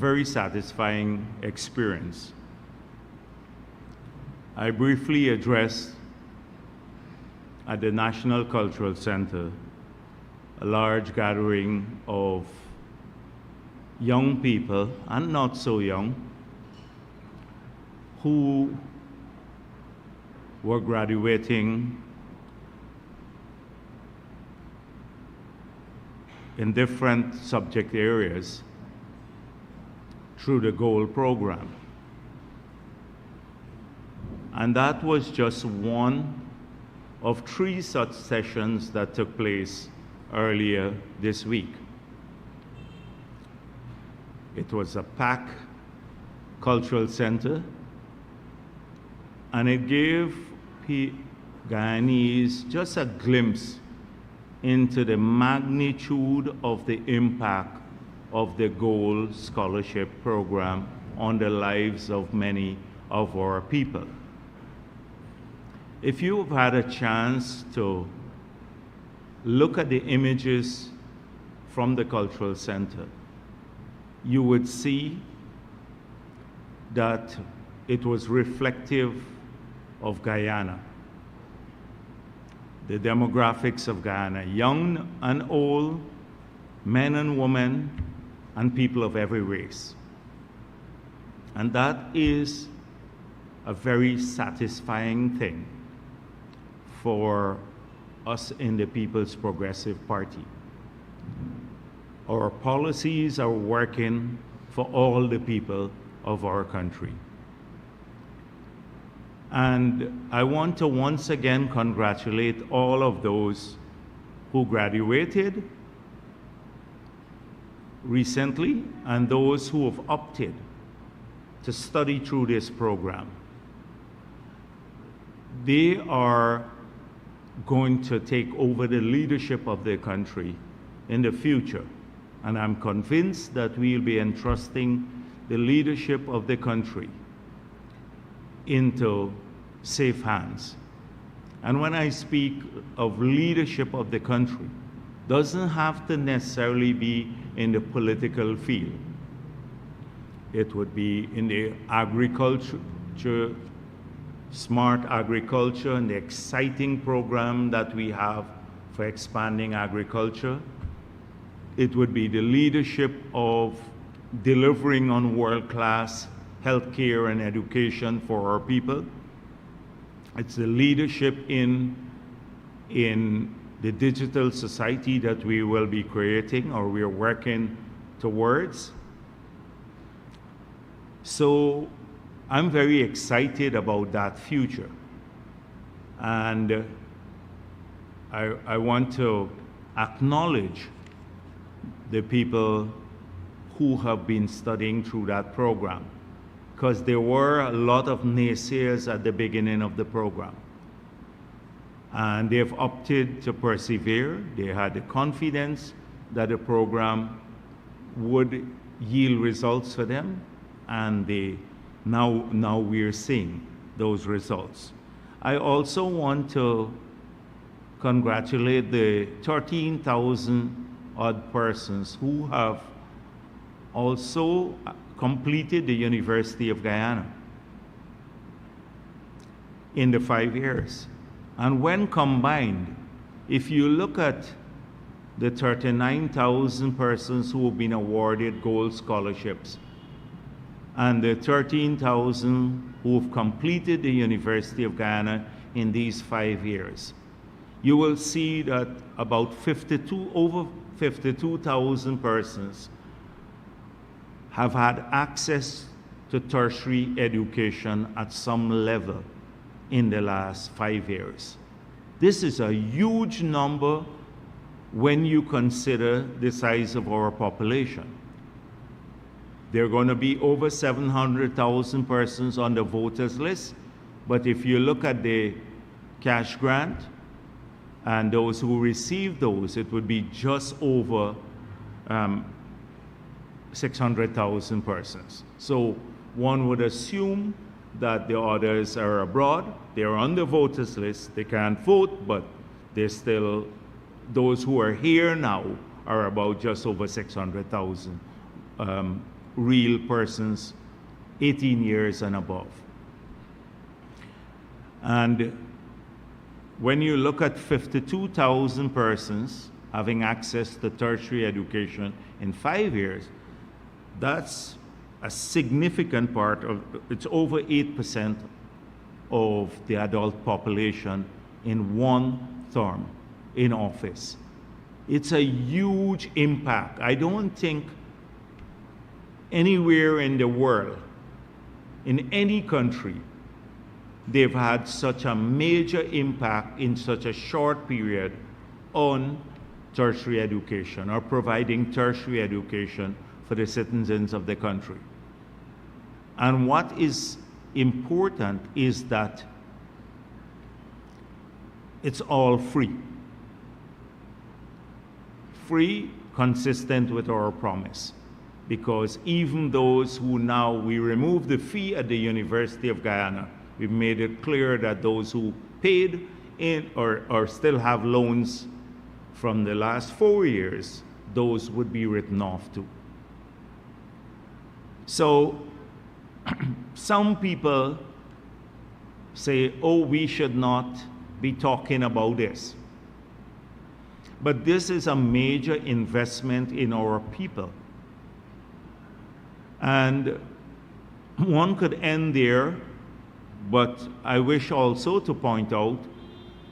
very satisfying experience. I briefly addressed at the National Cultural Center a large gathering of young people, and not so young, who were graduating in different subject areas through the GOLD program. And that was just one of 3 such sessions that took place earlier this week. It was a packed cultural center, and it gave Guyanese just a glimpse into the magnitude of the impact of the GOLD scholarship program on the lives of many of our people. If you've had a chance to look at the images from the cultural center, you would see that it was reflective of Guyana, the demographics of Guyana, young and old, men and women, and people of every race. And that is a very satisfying thing for us in the People's Progressive Party. Our policies are working for all the people of our country. And I want to once again congratulate all of those who graduated recently and those who have opted to study through this program. They are going to take over the leadership of the country in the future. And I'm convinced that we'll be entrusting the leadership of the country into safe hands. And when I speak of leadership of the country, doesn't have to necessarily be in the political field. It would be in the agriculture, smart agriculture, and the exciting program that we have for expanding agriculture. It would be the leadership of delivering on world-class healthcare and education for our people. It's the leadership in the digital society that we will be creating, or we are working towards. So I'm very excited about that future. And I want to acknowledge the people who have been studying through that program, because there were a lot of naysayers at the beginning of the program. And they've opted to persevere. They had the confidence that the program would yield results for them, and now we're seeing those results. I also want to congratulate the 13,000 odd persons who have also completed the University of Guyana in the 5 years. And when combined, if you look at the 39,000 persons who have been awarded gold scholarships and the 13,000 who have completed the University of Guyana in these 5 years, you will see that about over 52,000 persons have had access to tertiary education at some level in the last 5 years. This is a huge number when you consider the size of our population. There are going to be over 700,000 persons on the voters list, but if you look at the cash grant and those who receive those, it would be just over 600,000 persons. So one would assume that the others are abroad, they're on the voters list, they can't vote, but they're still, those who are here now are about just over 600,000 real persons 18 years and above. And when you look at 52,000 persons having access to tertiary education in 5 years, that's a significant part of, it's over 8% of the adult population in one term in office. It's a huge impact. I don't think anywhere in the world, in any country, they've had such a major impact in such a short period on tertiary education or providing tertiary education for the citizens of the country. And what is important is that it's all free. Free, consistent with our promise. Because even those who now, we remove the fee at the University of Guyana, we've made it clear that those who paid in or still have loans from the last 4 years, those would be written off too. So some people say, oh, we should not be talking about this. But this is a major investment in our people. And one could end there, but I wish also to point out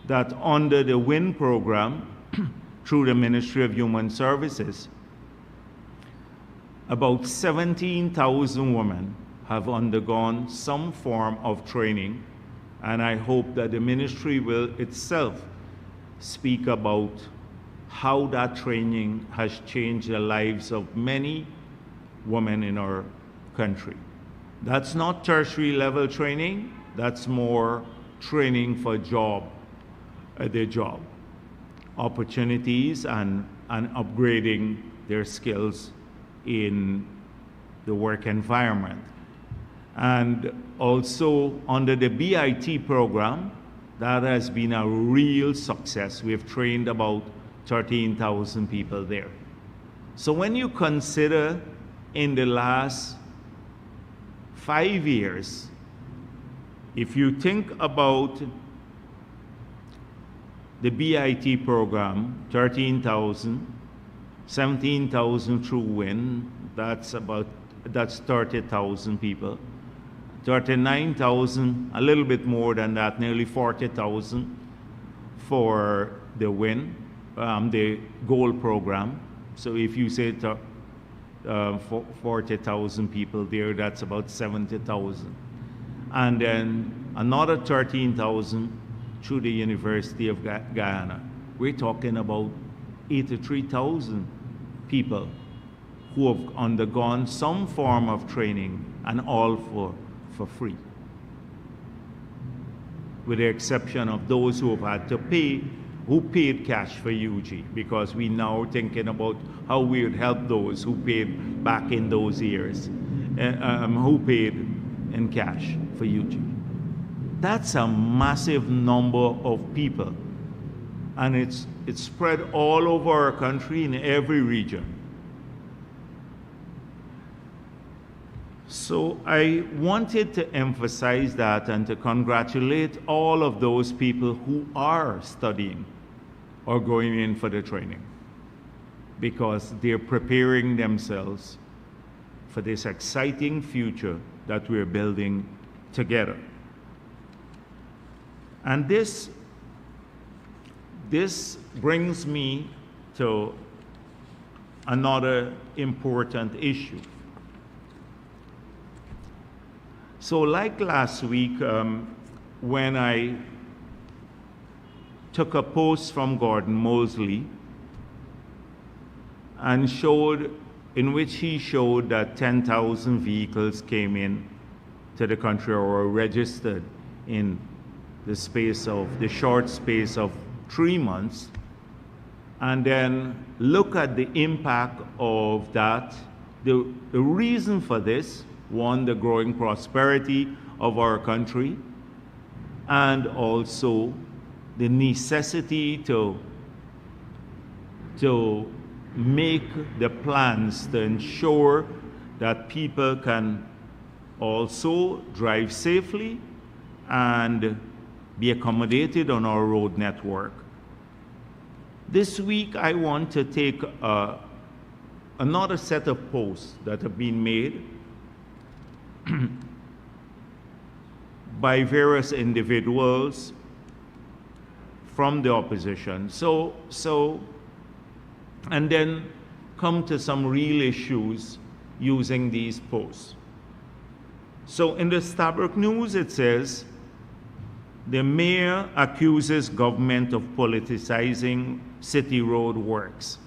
that under the WIN program, through the Ministry of Human Services, about 17,000 women have undergone some form of training, and I hope that the ministry will itself speak about how that training has changed the lives of many women in our country. That's not tertiary level training, that's more training for their job opportunities and upgrading their skills in the work environment. And also under the BIT program, that has been a real success. We've trained about 13,000 people there. So when you consider in the last 5 years, if you think about the BIT program, 13,000, 17,000 through WIN, that's 30,000 people. 39,000, a little bit more than that, nearly 40,000 for the WIN, the gold program. So if you say 40,000 people there, that's about 70,000. And then another 13,000 through the University of Guyana. We're talking about 83,000 people who have undergone some form of training, and all for free, with the exception of those who have had to pay, who paid cash for UG, because we now are thinking about how we would help those who paid back in those years, who paid in cash for UG. That's a massive number of people, and it's spread all over our country in every region. So I wanted to emphasize that and to congratulate all of those people who are studying or going in for the training, because they're preparing themselves for this exciting future that we're building together. And this brings me to another important issue. So like last week, when I took a post from Gordon Mosley and in which he showed that 10,000 vehicles came in to the country or were registered in the short space of 3 months, and then look at the impact of that. The reason for this, one, the growing prosperity of our country, and also the necessity to make the plans to ensure that people can also drive safely and be accommodated on our road network. This week, I want to take another set of posts that have been made by various individuals from the opposition. And then come to some real issues using these posts. So in the Stabroek News, it says, the mayor accuses government of politicizing city road works.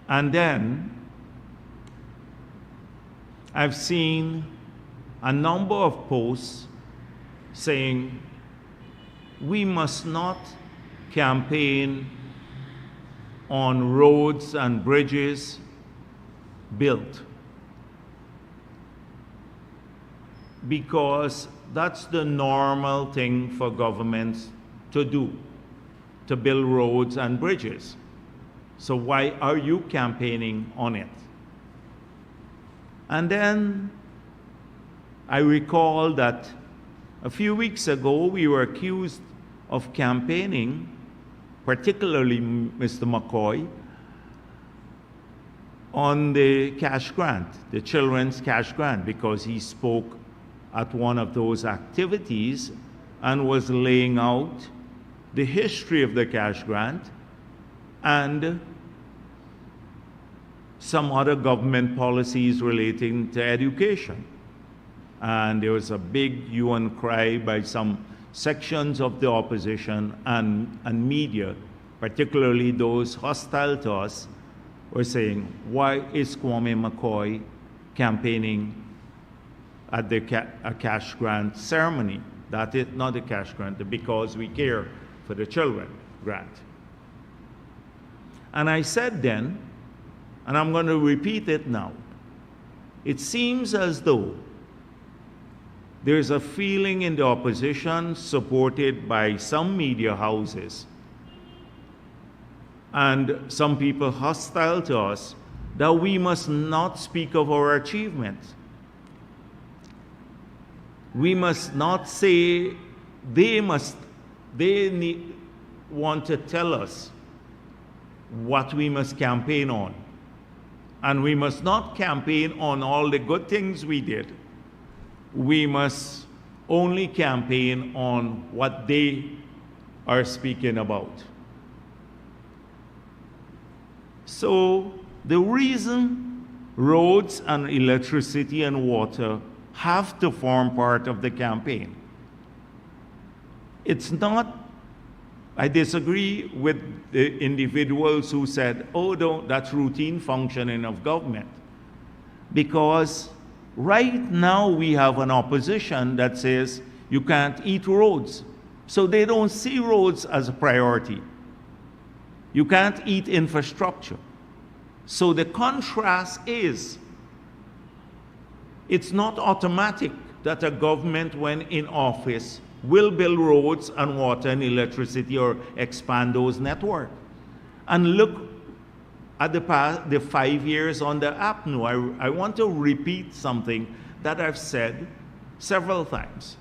And then I've seen a number of posts saying we must not campaign on roads and bridges built, because that's the normal thing for governments to do, to build roads and bridges. So why are you campaigning on it? And then I recall that a few weeks ago we were accused of campaigning, particularly Mr. McCoy, on the cash grant, the children's cash grant, because he spoke at one of those activities and was laying out the history of the cash grant and some other government policies relating to education. And there was a big hue and cry by some sections of the opposition and media, particularly those hostile to us, were saying, why is Kwame McCoy campaigning at a cash grant ceremony? That is not a cash grant, the Because We Care for the Children grant. And I said then, and I'm going to repeat it now, it seems as though there's a feeling in the opposition, supported by some media houses and some people hostile to us, that we must not speak of our achievements. We must not say they want to tell us what we must campaign on. And we must not campaign on all the good things we did. We must only campaign on what they are speaking about. So the reason roads and electricity and water have to form part of the campaign, it's not, I disagree with the individuals who said, oh, no, that's routine functioning of government. Because right now we have an opposition that says you can't eat roads. So they don't see roads as a priority. You can't eat infrastructure. So the contrast is, it's not automatic that a government, when in office, will build roads and water and electricity or expand those networks. And look at the 5 years on the APNU. I want to repeat something that I've said several times.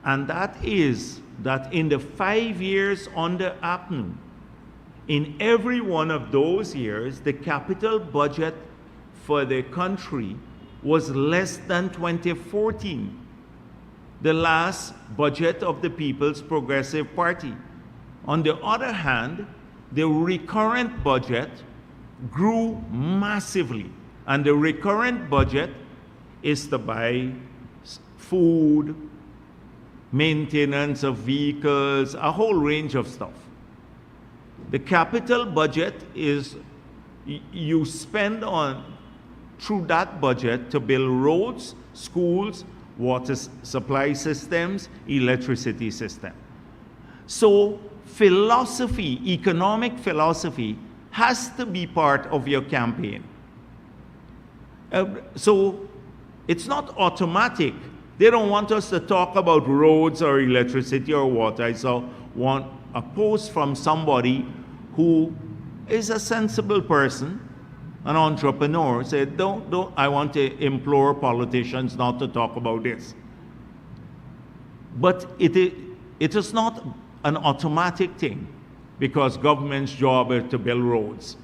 And that is that in the 5 years on the APNU, in every one of those years, the capital budget for the country was less than 2014, the last budget of the People's Progressive Party. On the other hand, the recurrent budget grew massively, and the recurrent budget is to buy food, maintenance of vehicles, a whole range of stuff. The capital budget is, you spend on, through that budget, to build roads, schools, water supply systems, electricity system. So philosophy, economic philosophy, has to be part of your campaign. So it's not automatic. They don't want us to talk about roads or electricity or water. I saw a post from somebody who is a sensible person, an entrepreneur, said, don't, I want to implore politicians not to talk about this. But it is not an automatic thing, because government's job is to build roads.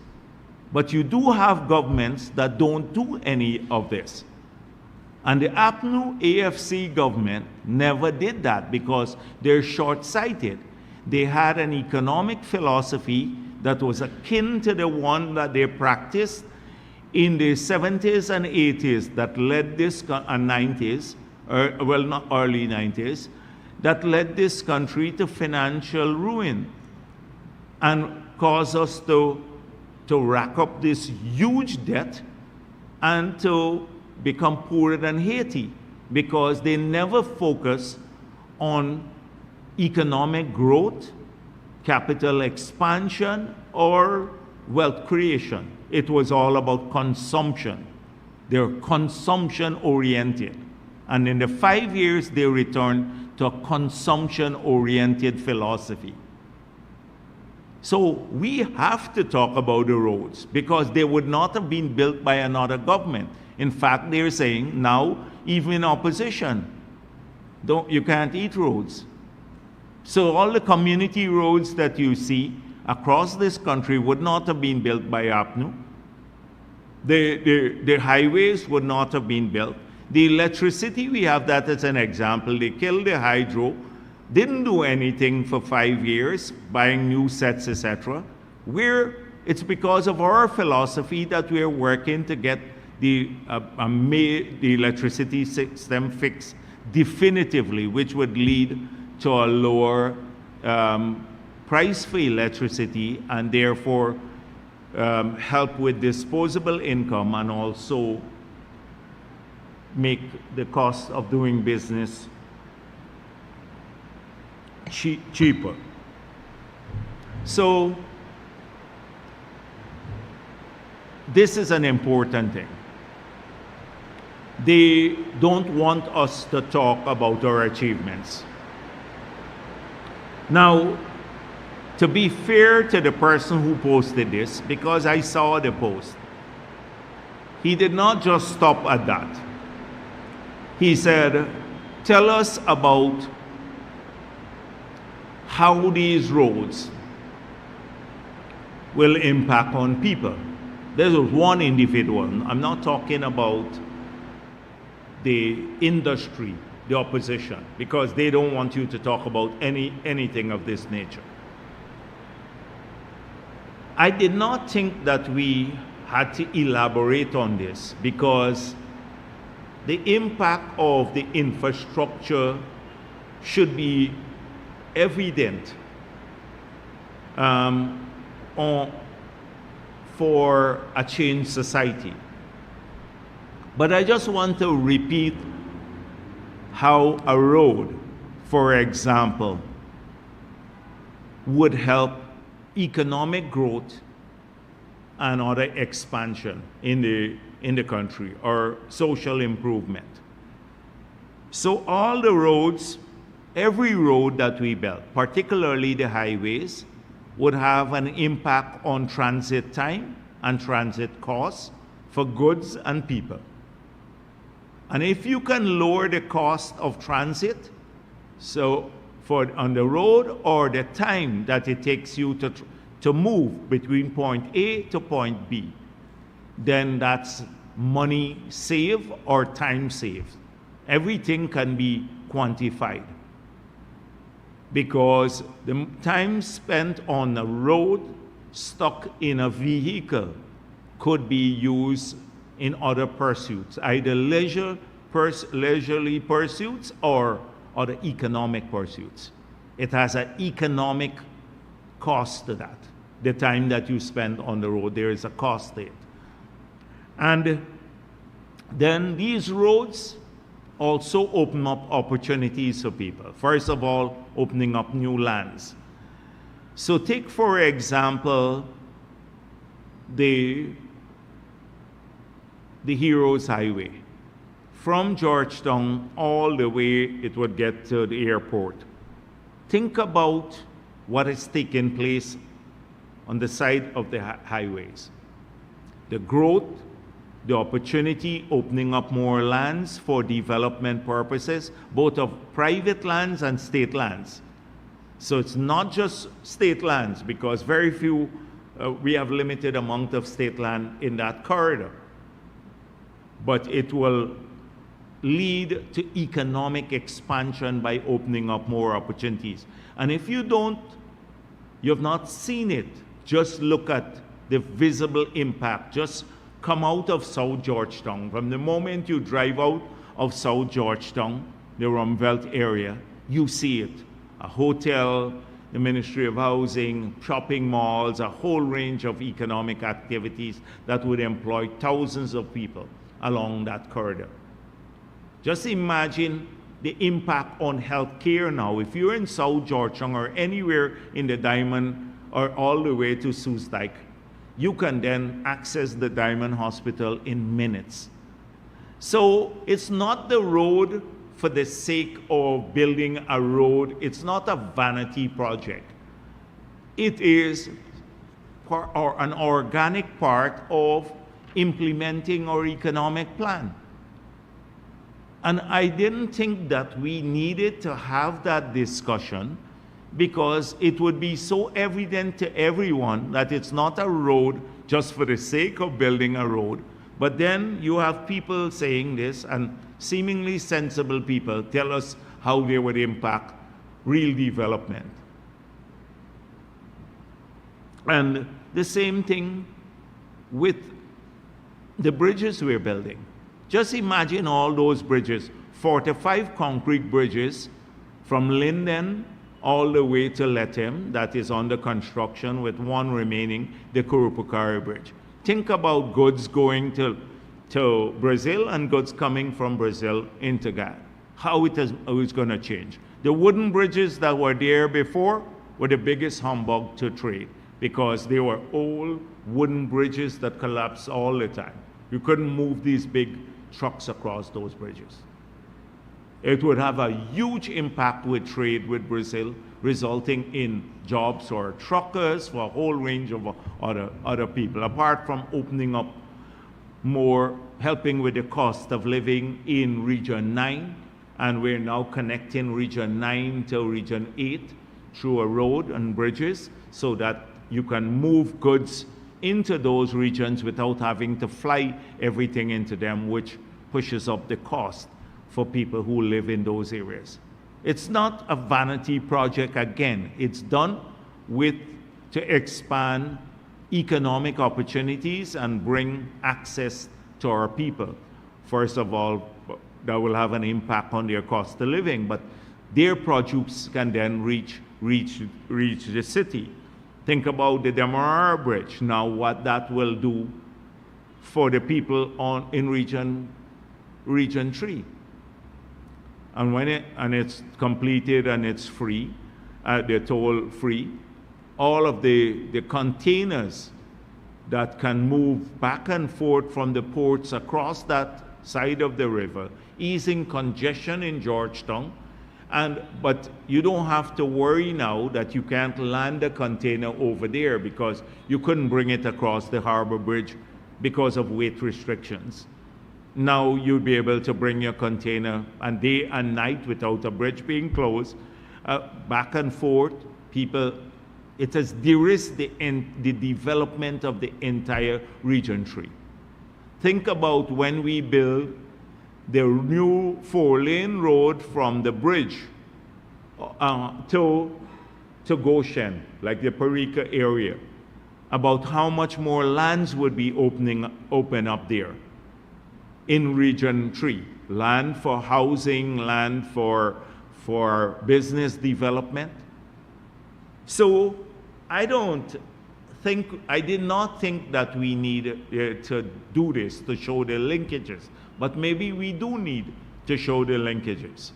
But you do have governments that don't do any of this. And the APNU AFC government never did that because they're short-sighted. They had an economic philosophy that was akin to the one that they practiced in the 70s and 80s that led this, and 90s, well, not early 90s, that led this country to financial ruin and caused us to rack up this huge debt and to become poorer than Haiti, because they never focus on economic growth, capital expansion, or wealth creation. It was all about consumption. They're consumption oriented. And in the 5 years, they returned to a consumption oriented philosophy. So we have to talk about the roads, because they would not have been built by another government. In fact, they're saying now, even in opposition, you can't eat roads. So all the community roads that you see across this country would not have been built by APNU. The highways would not have been built. The electricity, we have that as an example. They killed the hydro, didn't do anything for 5 years, buying new sets, etc. It's because of our philosophy that we're working to get the electricity system fixed definitively, which would lead to a lower price for electricity, and therefore help with disposable income, and also make the cost of doing business cheaper. So this is an important thing. They don't want us to talk about our achievements. Now, to be fair to the person who posted this, because I saw the post, he did not just stop at that. He said, tell us about how these roads will impact on people. There was one individual. I'm not talking about the industry, the opposition, because they don't want you to talk about anything of this nature. I did not think that we had to elaborate on this, because the impact of the infrastructure should be evident for a changed society. But I just want to repeat how a road, for example, would help economic growth and other expansion in the country, or social improvement. So all the roads, every road that we build, particularly the highways, would have an impact on transit time and transit costs for goods and people. And if you can lower the cost of transit, so on the road, or the time that it takes you to move between point A to point B, then that's money saved or time saved. Everything can be quantified, because the time spent on the road stuck in a vehicle could be used in other pursuits, either leisurely pursuits or other economic pursuits. It has an economic cost to that. The time that you spend on the road, there is a cost to it. And then these roads also open up opportunities for people. First of all, opening up new lands. So take, for example, the Heroes Highway. From Georgetown all the way it would get to the airport. Think about what is taking place on the side of the highways. The growth, the opportunity, opening up more lands for development purposes, both of private lands and state lands. So it's not just state lands, because very few, we have limited amount of state land in that corridor. But it will lead to economic expansion by opening up more opportunities. And if you have not seen it, just look at the visible impact. Just come out of South Georgetown. From the moment you drive out of South Georgetown, the Rumvelt area, you see it. A hotel, the Ministry of Housing, shopping malls, a whole range of economic activities that would employ thousands of people along that corridor. Just imagine the impact on healthcare now. If you're in South Georgetown or anywhere in the Diamond or all the way to Soesdijk, you can then access the Diamond Hospital in minutes. So it's not the road for the sake of building a road. It's not a vanity project. It is an organic part of implementing our economic plan. And I didn't think that we needed to have that discussion, because it would be so evident to everyone that it's not a road just for the sake of building a road. But then you have people saying this, and seemingly sensible people tell us how they would impact real development. And the same thing with the bridges we're building. Just imagine all those bridges, 45 concrete bridges from Linden all the way to Lethem that is under construction, with one remaining, the Kurupukari Bridge. Think about goods going to Brazil and goods coming from Brazil into Ghana. How it's going to change. The wooden bridges that were there before were the biggest humbug to trade, because they were old wooden bridges that collapsed all the time. You couldn't move these big trucks across those bridges. It would have a huge impact with trade with Brazil, resulting in jobs for truckers, for a whole range of other people, apart from opening up more, helping with the cost of living in Region 9. And we're now connecting Region 9 to Region 8 through a road and bridges, so that you can move goods into those regions without having to fly everything into them, which pushes up the cost for people who live in those areas. It's not a vanity project again. It's done to expand economic opportunities and bring access to our people. First of all, that will have an impact on their cost of living, but their produce can then reach the city. Think about the Demerara Bridge, now what that will do for the people in Region 3. And when it's completed and it's free, they're toll free, all of the containers that can move back and forth from the ports across that side of the river, easing congestion in Georgetown. But you don't have to worry now that you can't land a container over there, because you couldn't bring it across the harbor bridge because of weight restrictions. Now you'll be able to bring your container, and day and night, without a bridge being closed, back and forth. It has de-risked the development of the entire Region 3. Think about when we build the new 4-lane road from the bridge to Goshen, like the Parika area, about how much more lands would be open up there in Region 3. Land for housing, land for business development. So I did not think that we need to do this to show the linkages, but maybe we do need to show the linkages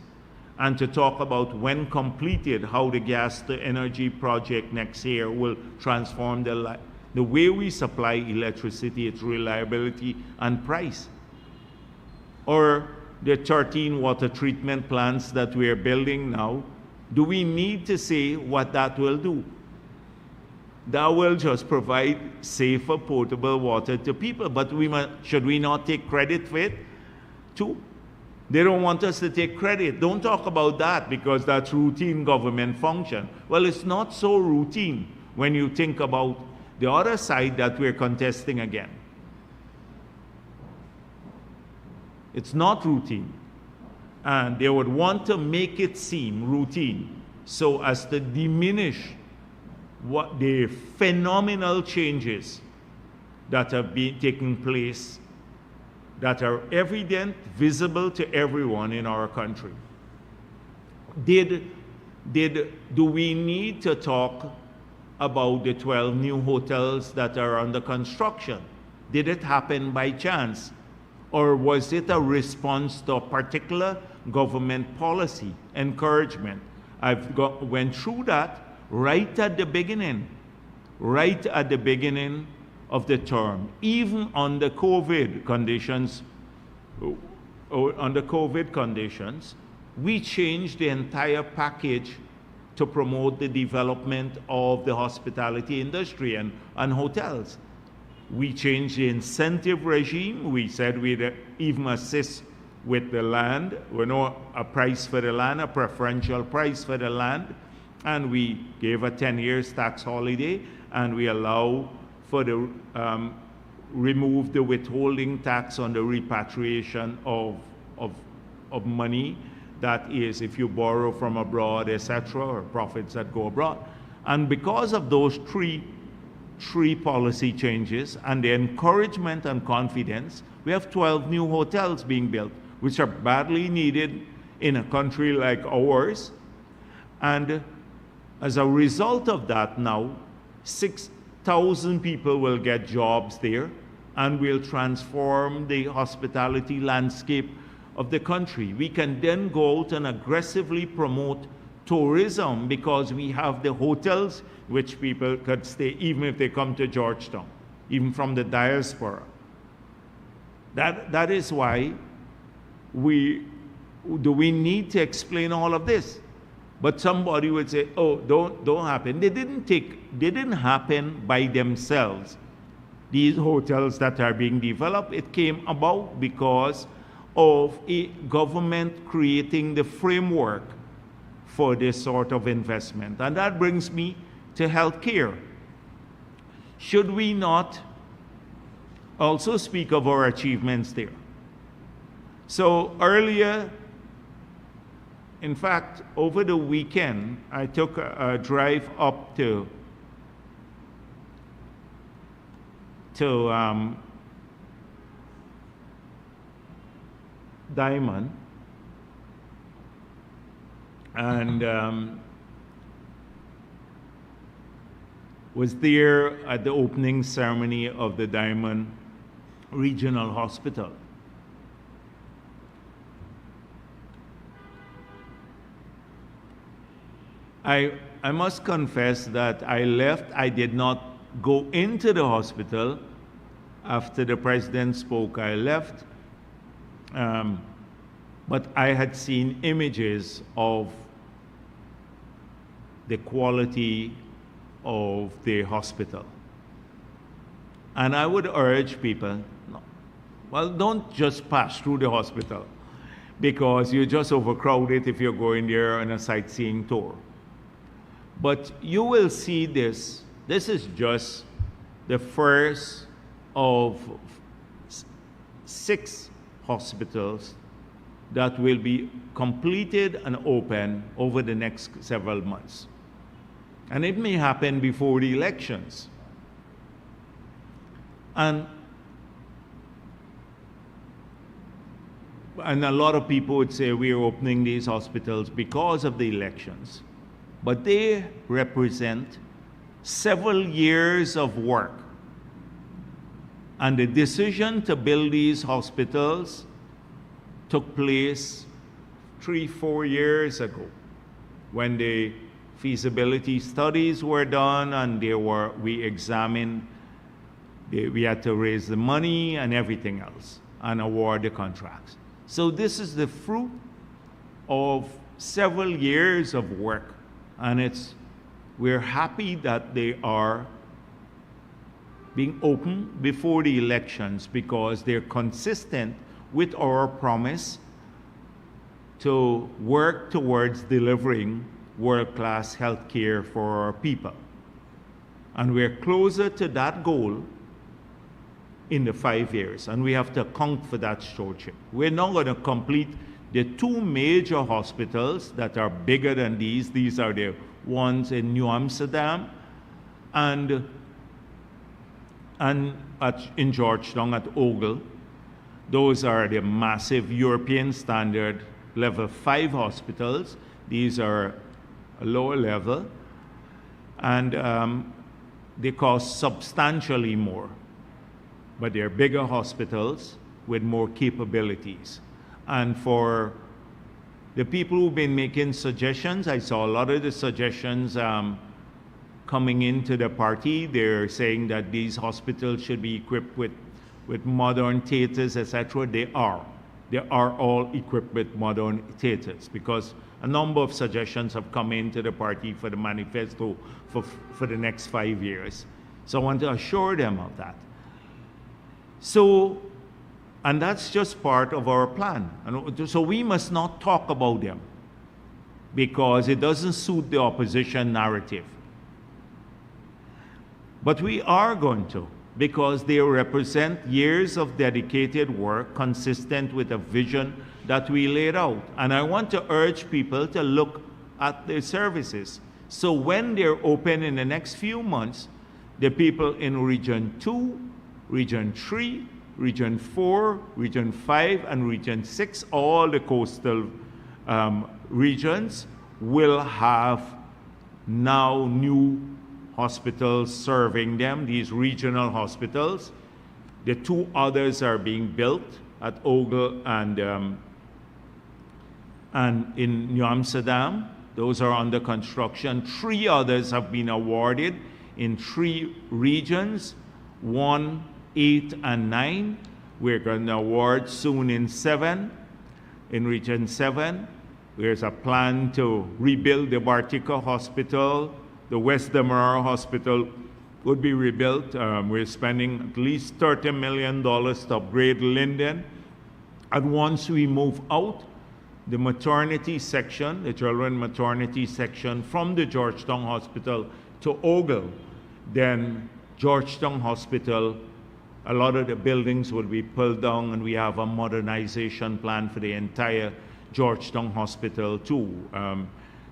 and to talk about, when completed, how the gas to energy project next year will transform the way we supply electricity, its reliability and price. Or the 13 water treatment plants that we are building now, do we need to say what that will do? that will just provide safer, potable water to people. But should we not take credit for it too? They don't want us to take credit. Don't talk about that because that's routine government function. Well, it's not so routine when you think about the other side that we're contesting again. It's not routine. And they would want to make it seem routine so as to diminish what the phenomenal changes that have been taking place that are evident, visible to everyone in our country. Do we need to talk about the 12 new hotels that are under construction? Did it happen by chance? Or was it a response to a particular government policy, encouragement? Went through that right at the beginning of the term, even under COVID conditions, we changed the entire package to promote the development of the hospitality industry and hotels. We changed the incentive regime. We said we'd even assist with the land. We know a price for the land, a preferential price for the land, and we gave a 10 years tax holiday, and we allow for the remove the withholding tax on the repatriation of money, that is if you borrow from abroad, etc., or profits that go abroad. And because of those three policy changes and the encouragement and confidence, we have 12 new hotels being built, which are badly needed in a country like ours. And as a result of that, now 6,000 people will get jobs there, and will transform the hospitality landscape of the country. We can then go out and aggressively promote tourism because we have the hotels which people could stay even if they come to Georgetown, even from the diaspora. That is why we need to explain all of this. But somebody would say, oh, don't happen. They didn't happen by themselves. These hotels that are being developed, it came about because of a government creating the framework for this sort of investment. And that brings me to healthcare. Should we not also speak of our achievements there? So earlier, in fact, over the weekend, I took a drive up to Diamond, and was there at the opening ceremony of the Diamond Regional Hospital. I must confess that I did not go into the hospital after the president spoke. I left, but I had seen images of the quality of the hospital. And I would urge people, don't just pass through the hospital, because you're just overcrowded if you're going there on a sightseeing tour. But you will see this. This is just the first of 6 hospitals that will be completed and open over the next several months. And it may happen before the elections. And a lot of people would say we're opening these hospitals because of the elections. But they represent several years of work. And the decision to build these hospitals took place 3-4 years ago, when the feasibility studies were done and we examined, we had to raise the money and everything else and award the contracts. So this is the fruit of several years of work, and it's we're happy that they are being open before the elections because they're consistent with our promise to work towards delivering world-class health care for our people. And we're closer to that goal in the 5 years, and we have to account for that stewardship. We're not going to complete the 2 major hospitals that are bigger than these. These are the ones in New Amsterdam and in Georgetown at Ogle. Those are the massive European standard level 5 hospitals. These are a lower level, and they cost substantially more, but they're bigger hospitals with more capabilities. And for the people who've been making suggestions, I saw a lot of the suggestions coming into the party. They're saying that these hospitals should be equipped with modern theaters, etc. They are all equipped with modern theaters, because a number of suggestions have come into the party for the manifesto for the next 5 years. So I want to assure them of that. So, and that's just part of our plan. And so we must not talk about them because it doesn't suit the opposition narrative. But we are going to, because they represent years of dedicated work consistent with a vision that we laid out. And I want to urge people to look at their services. So when they're open in the next few months, the people in Region 2, Region 3, Region 4, Region 5, and Region 6, all the coastal regions, will have now new hospitals serving them, these regional hospitals. The 2 others are being built at Ogle and in New Amsterdam. Those are under construction. 3 others have been awarded in 3 regions, 1, 8, and 9. We're going to award soon in 7. In Region 7, there's a plan to rebuild the Bartica Hospital. The West Demerara Hospital would be rebuilt. We're spending at least $30 million to upgrade Linden. And once we move out the maternity section, the children maternity section from the Georgetown Hospital to Ogle, then Georgetown Hospital, a lot of the buildings will be pulled down, and we have a modernization plan for the entire Georgetown Hospital too.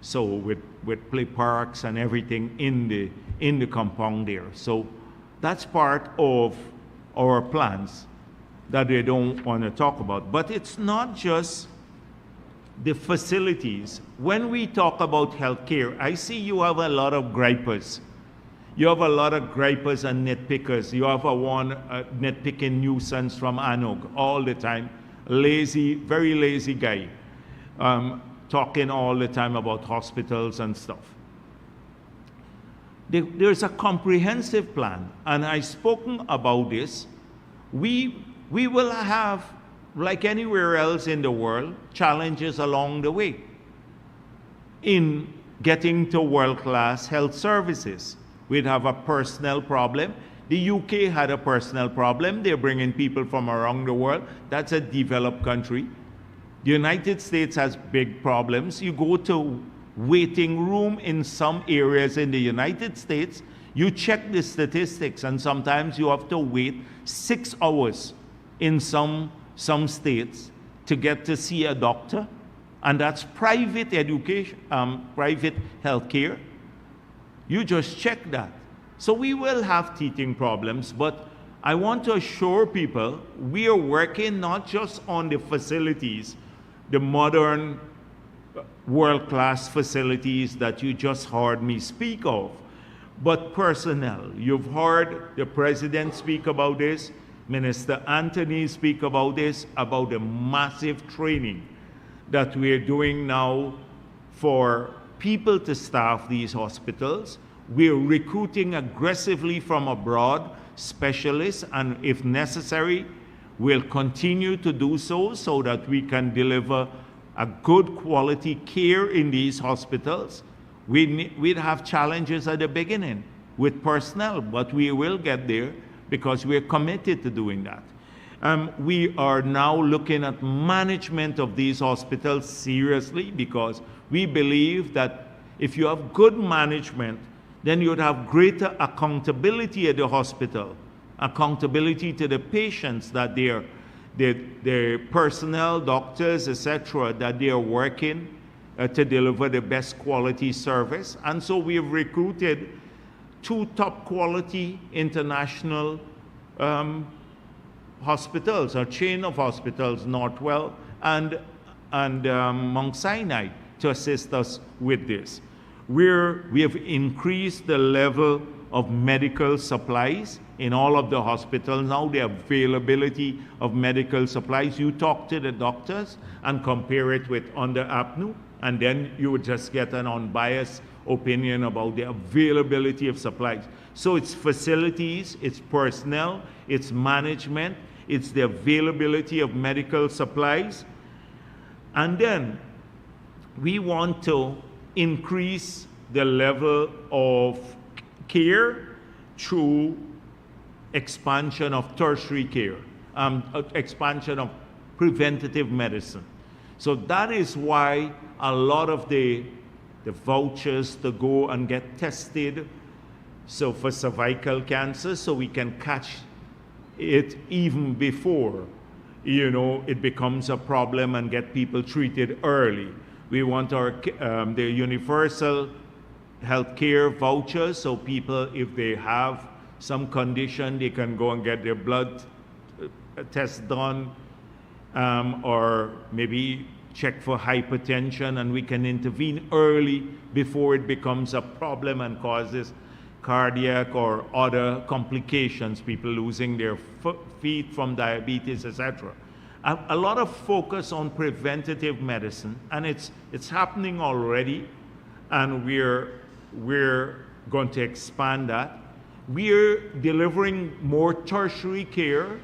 So with play parks and everything in the compound there. So that's part of our plans that they don't want to talk about. But it's not just the facilities. When we talk about healthcare, I see you have a lot of gripers. You have a lot of gripers and nitpickers. You have a nitpicking nuisance from Anog all the time. Lazy, very lazy guy. Talking all the time about hospitals and stuff. There's a comprehensive plan, and I've spoken about this. We will have, like anywhere else in the world, challenges along the way in getting to world-class health services. We'd have a personnel problem. The UK had a personnel problem. They're bringing people from around the world. That's a developed country. The United States has big problems. You go to waiting room in some areas in the United States, you check the statistics, and sometimes you have to wait 6 hours in some states to get to see a doctor, and that's private education, private healthcare. You just check that. So we will have teething problems, but I want to assure people we are working not just on the facilities, the modern world-class facilities that you just heard me speak of, but personnel. You've heard the President speak about this, Minister Anthony speak about this, about the massive training that we're doing now for people to staff these hospitals. We're recruiting aggressively from abroad, specialists, and if necessary, we'll continue to do so that we can deliver a good quality care in these hospitals We'd have challenges at the beginning with personnel, but we will get there because we're committed to doing that. We are now looking at management of these hospitals seriously because we believe that if you have good management, then you would have greater accountability at the hospital, accountability to the patients that their personnel, doctors, etc., that they are working to deliver the best quality service. And so we have recruited 2 top quality international hospitals, a chain of hospitals, Northwell and Mount Sinai, to assist us with this. We have increased the level of medical supplies in all of the hospitals. Now the availability of medical supplies, you talk to the doctors and compare it with under APNU, and then you would just get an unbiased opinion about the availability of supplies. So it's facilities, it's personnel, it's management, it's the availability of medical supplies. And then we want to increase the level of care through expansion of tertiary care, expansion of preventative medicine. So that is why a lot of the vouchers to go and get tested, so for cervical cancer, so we can catch it even before, it becomes a problem and get people treated early. We want the universal health care vouchers, so people, if they have some condition, they can go and get their blood test done, or maybe check for hypertension, and we can intervene early before it becomes a problem and causes cardiac or other complications, people losing their feet from diabetes, etc. A lot of focus on preventative medicine, and it's happening already, and we're going to expand that. We're delivering more tertiary care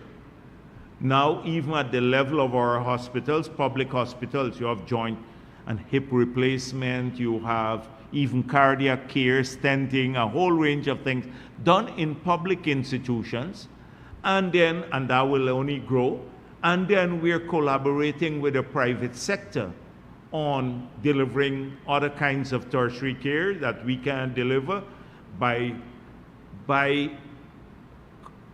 now, even at the level of our hospitals, public hospitals. You have joint and hip replacement, you have even cardiac care, stenting, a whole range of things done in public institutions, and that will only grow. And then we're collaborating with the private sector on delivering other kinds of tertiary care that we can deliver by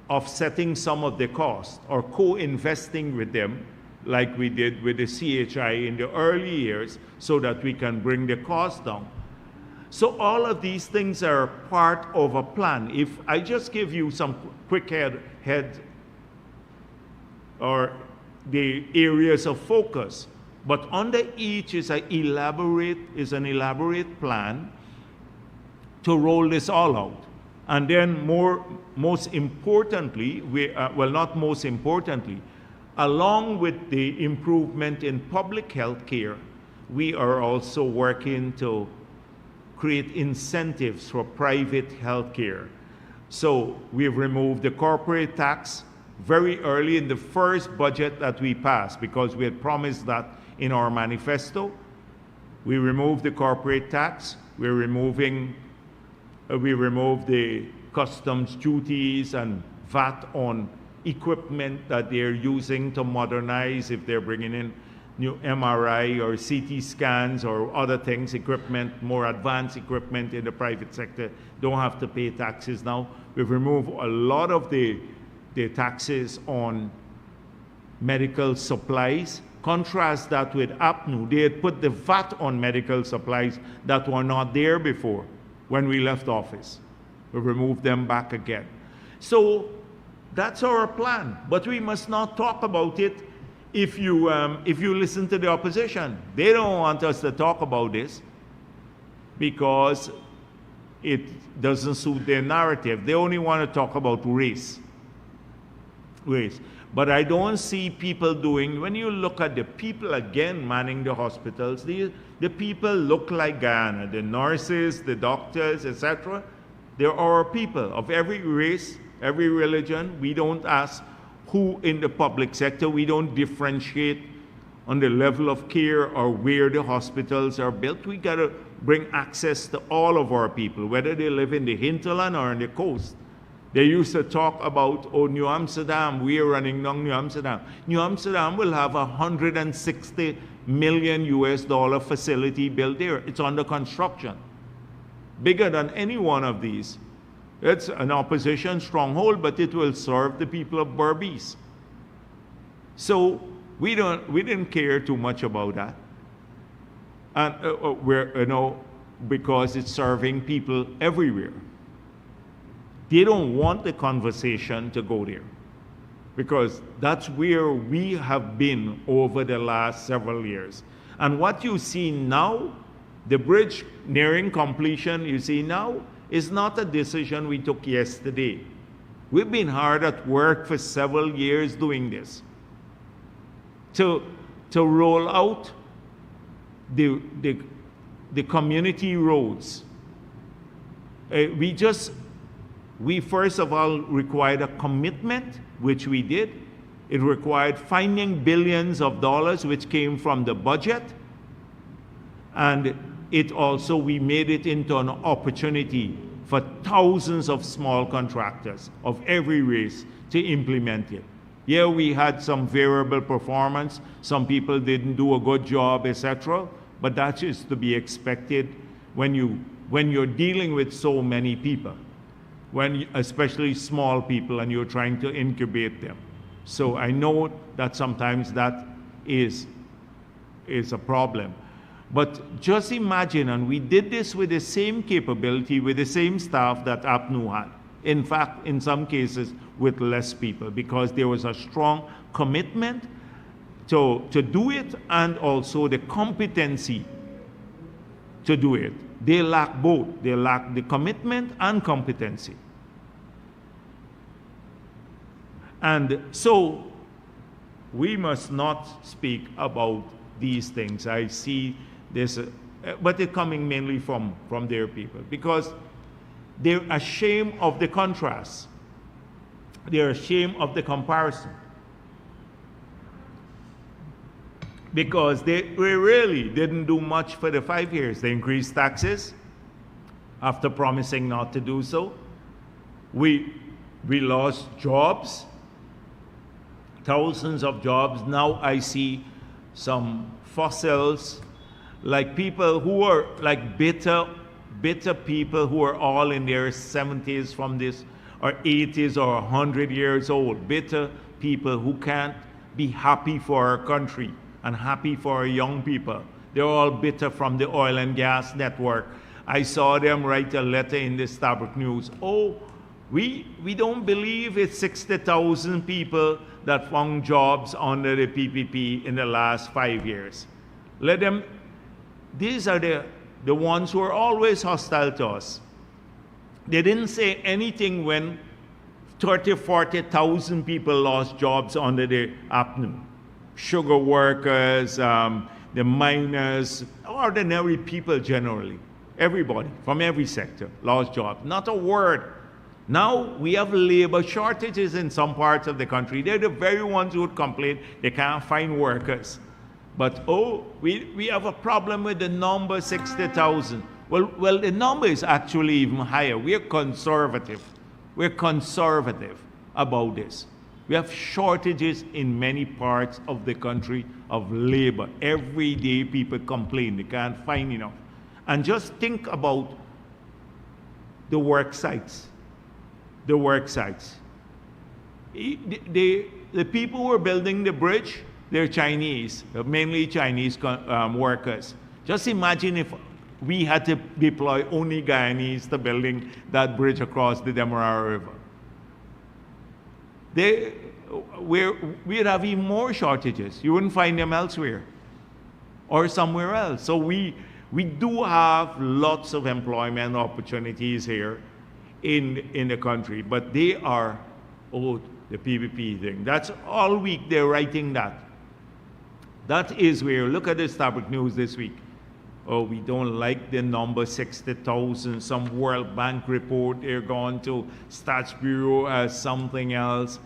offsetting some of the cost or co-investing with them, like we did with the CHI in the early years, so that we can bring the cost down. So all of these things are part of a plan. If I just give you some quick head or the areas of focus, but under each is an elaborate plan to roll this all out. And then most importantly, not most importantly, along with the improvement in public health care, we are also working to create incentives for private health care. So we've removed the corporate tax very early in the first budget that we passed, because we had promised that in our manifesto. We removed the corporate tax. We removed the customs duties and VAT on equipment that they're using to modernize if they're bringing in new MRI or CT scans or other things, equipment, more advanced equipment in the private sector, don't have to pay taxes now. We've removed a lot of the taxes on medical supplies. Contrast that with APNU. They had put the VAT on medical supplies that were not there before when we left office. We removed them back again. So that's our plan. But we must not talk about it if you listen to the opposition. They don't want us to talk about this because it doesn't suit their narrative. They only want to talk about race. But I don't see people doing, when you look at the people again manning the hospitals, the people look like Guyana. The nurses, the doctors, etc. They're our people of every race, every religion. We don't ask who in the public sector. We don't differentiate on the level of care or where the hospitals are built. We gotta bring access to all of our people, whether they live in the hinterland or on the coast. They used to talk about, oh, New Amsterdam, we are running down New Amsterdam. New Amsterdam will have a $160 million US facility built there. It's under construction. Bigger than any one of these. It's an opposition stronghold, but it will serve the people of Berbice. So we didn't care too much about that. And because it's serving people everywhere. They don't want the conversation to go there, because that's where we have been over the last several years. And what you see now, the bridge nearing completion, you see now, is not a decision we took yesterday. We've been hard at work for several years doing this. To roll out the community roads. We first of all required a commitment, which we did. It required finding billions of dollars, which came from the budget. And we made it into an opportunity for thousands of small contractors of every race to implement it. Yeah, we had some variable performance. Some people didn't do a good job, etc. But that is to be expected when you're dealing with so many people. Especially small people, and you're trying to incubate them. So I know that sometimes that is a problem. But just imagine, and we did this with the same capability, with the same staff that APNU had. In fact, in some cases, with less people, because there was a strong commitment to do it, and also the competency to do it. They lack both. They lack the commitment and competency. And so we must not speak about these things. I see this, but it's coming mainly from their people, because they're ashamed of the contrast. They're ashamed of the comparison. Because they really didn't do much for the 5 years. They increased taxes after promising not to do so. We lost jobs, thousands of jobs. Now I see some fossils, like people who are like bitter people who are all in their 70s from this, or 80s or 100 years old. Bitter people who can't be happy for our country and happy for our young people. They're all bitter from the oil and gas network. I saw them write a letter in the Starbuck News. Oh, we don't believe it's 60,000 people that found jobs under the PPP in the last 5 years. These are the ones who are always hostile to us. They didn't say anything when 30,000, 40,000 people lost jobs under the APNU. Sugar workers, the miners, ordinary people generally. Everybody from every sector lost jobs. Not a word. Now we have labor shortages in some parts of the country. They're the very ones who would complain they can't find workers. But we have a problem with the number 60,000. Well, the number is actually even higher. We're conservative. We're conservative about this. We have shortages in many parts of the country of labor. Every day people complain they can't find enough. And just think about the work sites. The work sites. The people who are building the bridge, they're Chinese, mainly Chinese workers. Just imagine if we had to deploy only Guyanese to building that bridge across the Demerara River. We'd have even more shortages. You wouldn't find them elsewhere or somewhere else. So we do have lots of employment opportunities here in the country, but they are, the PPP thing. That's all week they're writing that. That is where, look at the Starbuck News this week. Oh, we don't like the number 60,000, some World Bank report, they're going to Stats Bureau as something else.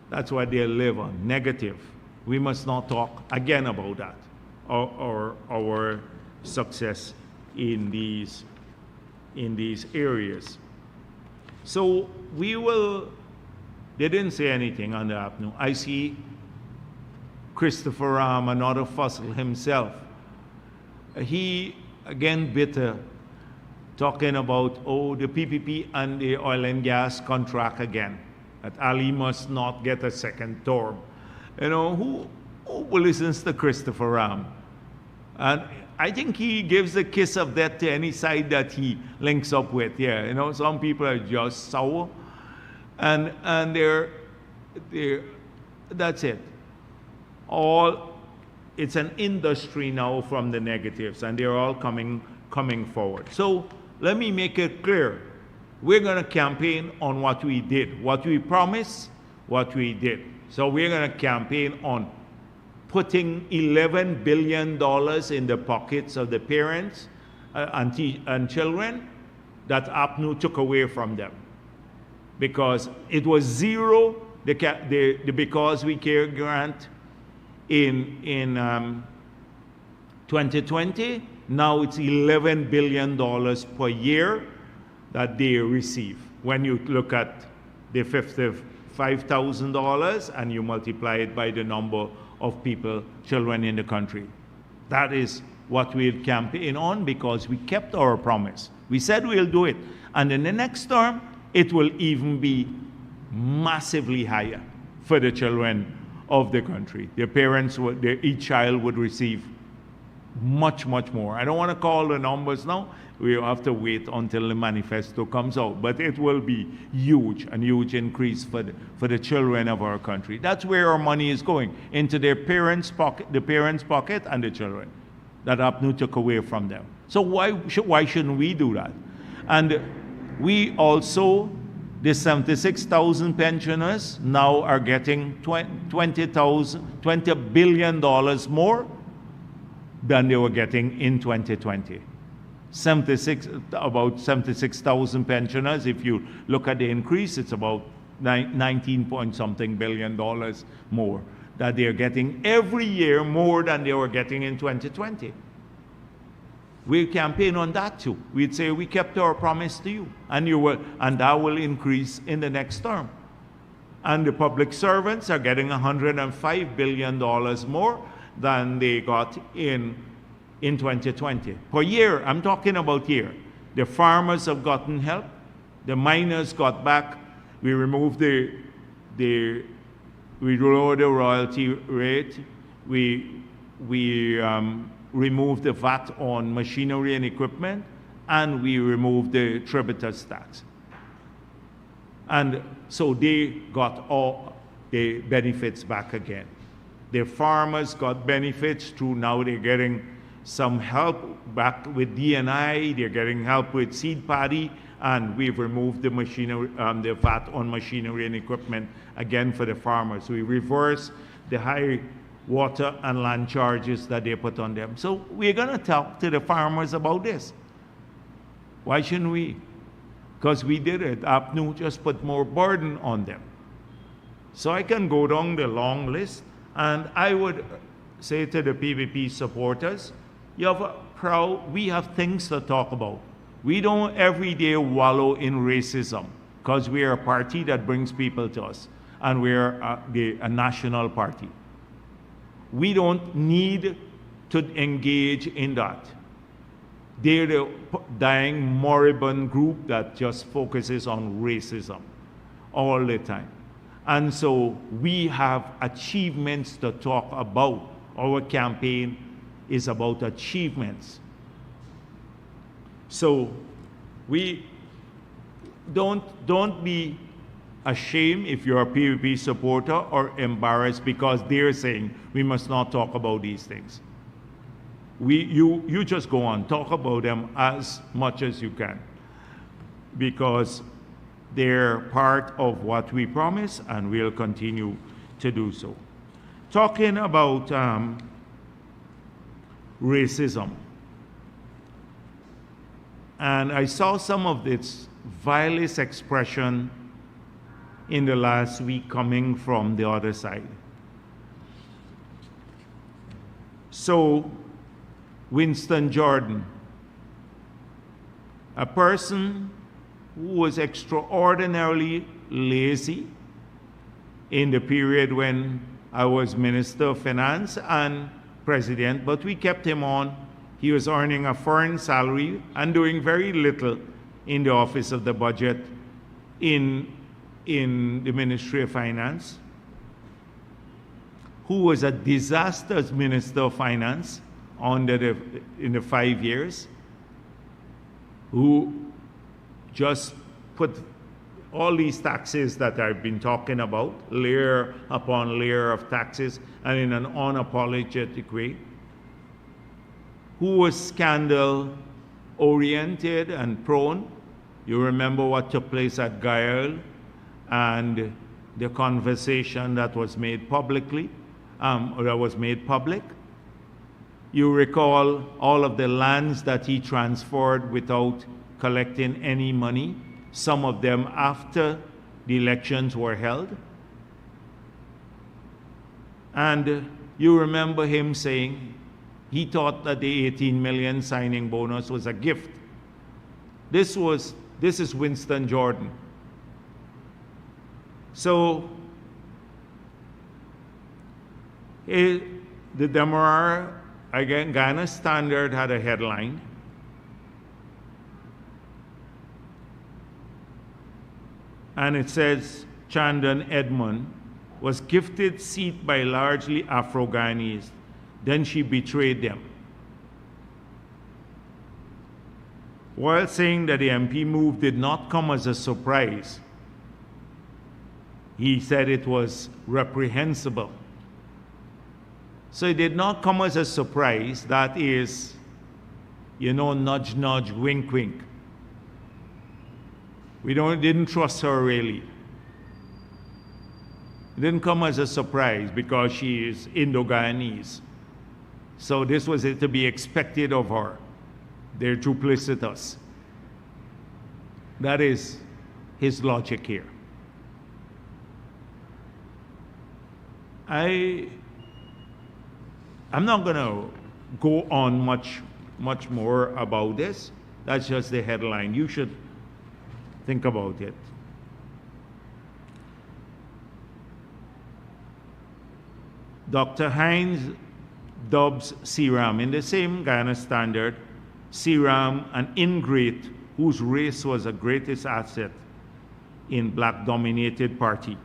That's what they live on, negative. We must not talk again about that, or our success in these areas. So we will, they didn't say anything on the APNU. I see Christopher Ram, another fossil himself. He, again, bitter, talking about, oh, the PPP and the oil and gas contract again, that Ali must not get a second term. You know, who listens to Christopher Ram? And I think he gives a kiss of death to any side that he links up with. Yeah, you know, some people are just sour, and they're that's it. It's an industry now from the negatives, and they're all coming forward. So let me make it clear. We're going to campaign on what we did, what we promised, what we did. So we're going to campaign on putting $11 billion in the pockets of the parents and children that APNU took away from them. Because it was zero, the Because We Care grant in 2020, now it's $11 billion per year that they receive. When you look at the $55,000 and you multiply it by the number of people, children in the country. That is what we'll campaign on, because we kept our promise. We said we'll do it. And in the next term, it will even be massively higher for the children of the country. Their parents, each child would receive much, much more. I don't want to call the numbers now. We have to wait until the manifesto comes out. But it will be huge, a huge increase for the children of our country. That's where our money is going, into their parents' pocket, the parents' pocket, and the children that APNU took away from them. So why shouldn't we do that? And we also, the 76,000 pensioners now are getting $20 billion more than they were getting in 2020. About 76,000 pensioners. If you look at the increase, it's about 19 point something billion dollars more that they're getting every year, more than they were getting in 2020. We campaign on that too. We'd say we kept our promise to you, and that will increase in the next term. And the public servants are getting $105 billion more than they got in 2020. Per year, I'm talking about year. The farmers have gotten help. The miners got back. We removed we lowered the royalty rate. We removed the VAT on machinery and equipment, and we removed the tributous tax. And so they got all the benefits back again. The farmers got benefits through, now they're getting some help back with DNI, they're getting help with seed paddy, and we've removed the machinery, the VAT on machinery and equipment again for the farmers. We reversed the high water and land charges that they put on them. So we're going to talk to the farmers about this. Why shouldn't we? Because we did it. APNU just put more burden on them. So I can go down the long list, and I would say to the PPP supporters, we have things to talk about. We don't every day wallow in racism, because we are a party that brings people to us, and we're a national party. We don't need to engage in that. They're the dying, moribund group that just focuses on racism all the time. And so we have achievements to talk about. Our campaign is about achievements. So we don't be ashamed if you're a PPP supporter, or embarrassed because they're saying we must not talk about these things. You just go on, talk about them as much as you can, because they're part of what we promise, and we'll continue to do so. Talking about racism, and I saw some of its vilest expression in the last week coming from the other side. So Winston Jordan, a person who was extraordinarily lazy in the period when I was Minister of Finance and President, but we kept him on. He was earning a foreign salary and doing very little in the Office of the Budget in the Ministry of Finance, who was a disaster as Minister of Finance in the 5 years, who just put all these taxes that I've been talking about, layer upon layer of taxes, and in an unapologetic way, who was scandal-oriented and prone. You remember what took place at Gael and the conversation that was made publicly, that was made public. You recall all of the lands that he transferred without collecting any money, some of them after the elections were held. And you remember him saying he thought that the 18 million signing bonus was a gift. This is Winston Jordan. So the Demerara, again, Ghana Standard had a headline. And it says, Chandan Edmund was gifted seat by largely Afro-Guyanese. Then she betrayed them. While saying that the MP move did not come as a surprise, he said it was reprehensible. So it did not come as a surprise. That is, nudge, nudge, wink, wink. We didn't trust her really. It didn't come as a surprise because she is Indo-Guyanese. So this was to be expected of her. They're duplicitous. That is his logic here. I'm not going to go on much more about this. That's just the headline. You should think about it. Dr. Hines dubs Seram in the same Ghana Standard, Seram an ingrate whose race was the greatest asset in black-dominated party.